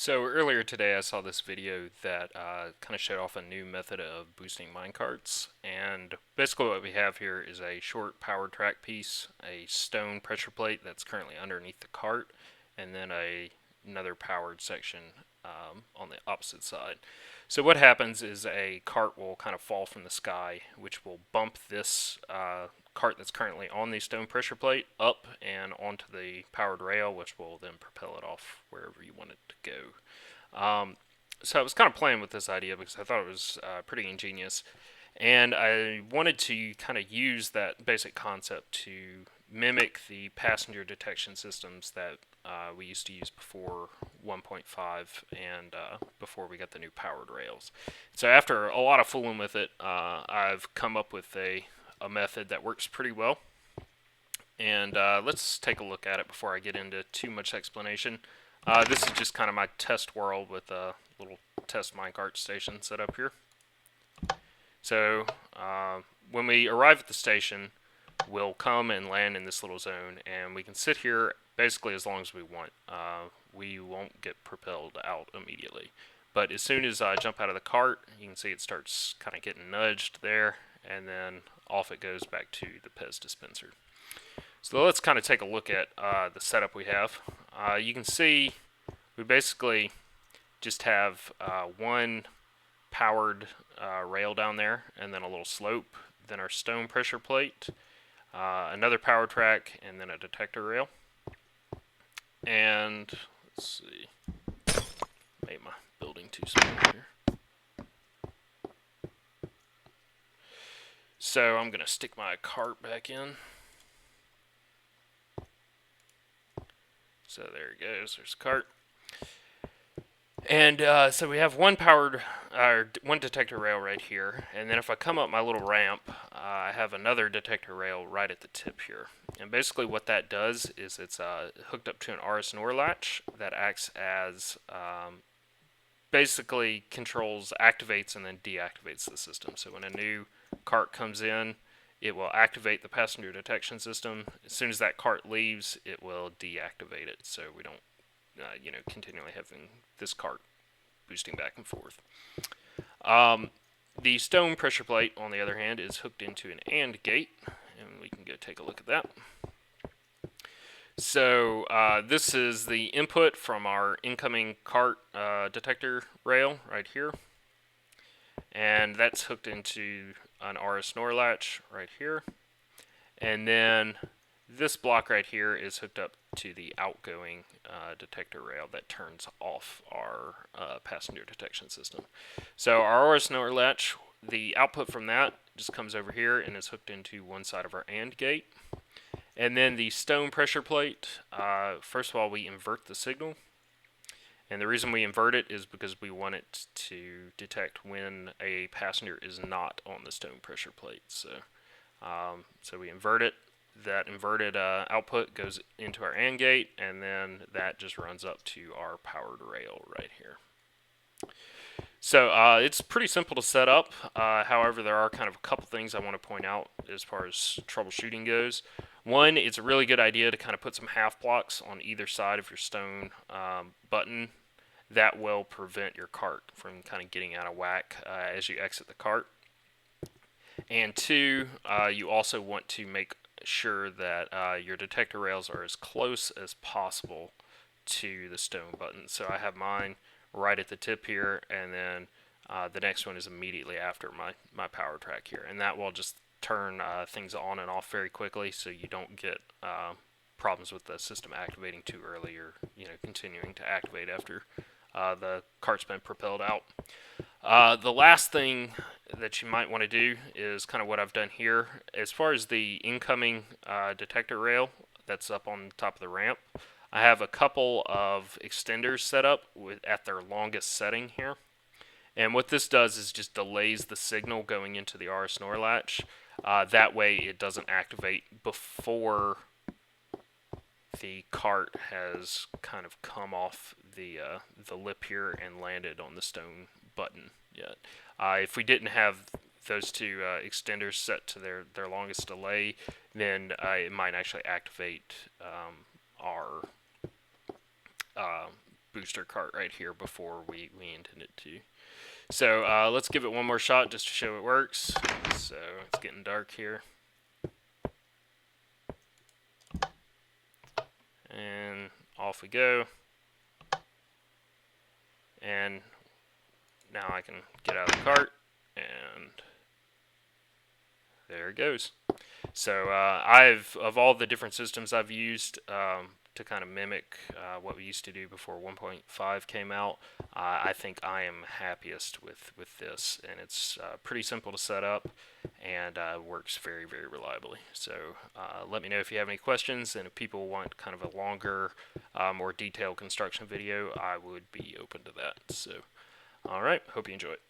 So earlier today I saw this video that kind of showed off a new method of boosting minecarts, and basically what we have here is a short power track piece, a stone pressure plate that's currently underneath the cart, and then another powered section on the opposite side. So what happens is a cart will kind of fall from the sky, which will bump this cart that's currently on the stone pressure plate up and onto the powered rail, which will then propel it off wherever you want it to go. So I was kind of playing with this idea because I thought it was pretty ingenious, and I wanted to kind of use that basic concept to mimic the passenger detection systems that we used to use before 1.5 and before we got the new powered rails. So after a lot of fooling with it, I've come up with a method that works pretty well. And let's take a look at it before I get into too much explanation. This is just kind of my test world with a little test minecart station set up here. So when we arrive at the station, we'll come and land in this little zone, and we can sit here basically as long as we want. We won't get propelled out immediately. But as soon as I jump out of the cart, you can see it starts kind of getting nudged there, and then off it goes back to the Pez dispenser. So let's kind of take a look at the setup we have. You can see we basically just have one powered rail down there, and then a little slope, then our stone pressure plate, another power track, and then a detector rail. And let's see, made my building too small here. So I'm going to stick my cart back in. So there it goes, there's the cart. And so we have one one detector rail right here, and then if I come up my little ramp, I have another detector rail right at the tip here. And basically what that does is it's hooked up to an RS NOR latch that acts as basically controls, activates, and then deactivates the system. So when a new cart comes in, it will activate the passenger detection system. As soon as that cart leaves, it will deactivate it, so we don't continually having this cart boosting back and forth. The stone pressure plate, on the other hand, is hooked into an AND gate, and we can go take a look at that. So this is the input from our incoming cart detector rail right here, and that's hooked into an RS NOR latch right here, and then this block right here is hooked up to the outgoing detector rail that turns off our passenger detection system. So our RS NOR latch, the output from that just comes over here and is hooked into one side of our AND gate. And then the stone pressure plate, first of all, we invert the signal. And the reason we invert it is because we want it to detect when a passenger is not on the stone pressure plate. So we invert it. That inverted output goes into our AND gate, and then that just runs up to our powered rail right here. So it's pretty simple to set up. However, there are kind of a couple things I want to point out as far as troubleshooting goes. One, it's a really good idea to kind of put some half blocks on either side of your stone button. That will prevent your cart from kind of getting out of whack as you exit the cart. And two, you also want to make sure that your detector rails are as close as possible to the stone button. So I have mine right at the tip here, and then the next one is immediately after my power track here, and that will just turn things on and off very quickly, so you don't get problems with the system activating too early, or continuing to activate after the cart's been propelled out. The last thing that you might want to do is kind of what I've done here. As far as the incoming detector rail that's up on top of the ramp, I have a couple of extenders set up at their longest setting here. And what this does is just delays the signal going into the RS NOR latch. That way it doesn't activate before the cart has kind of come off the lip here and landed on the stone button yet. If we didn't have those two extenders set to their longest delay, then it might actually activate our booster cart right here before we intended to. So let's give it one more shot just to show it works. So it's getting dark here. And off we go. And now I can get out of the cart, and there it goes. So of all the different systems I've used to kind of mimic what we used to do before 1.5 came out, I think I am happiest with this, and it's pretty simple to set up, and works very, very reliably. So let me know if you have any questions, and if people want kind of a longer, more detailed construction video, I would be open to that. So, all right, hope you enjoy it.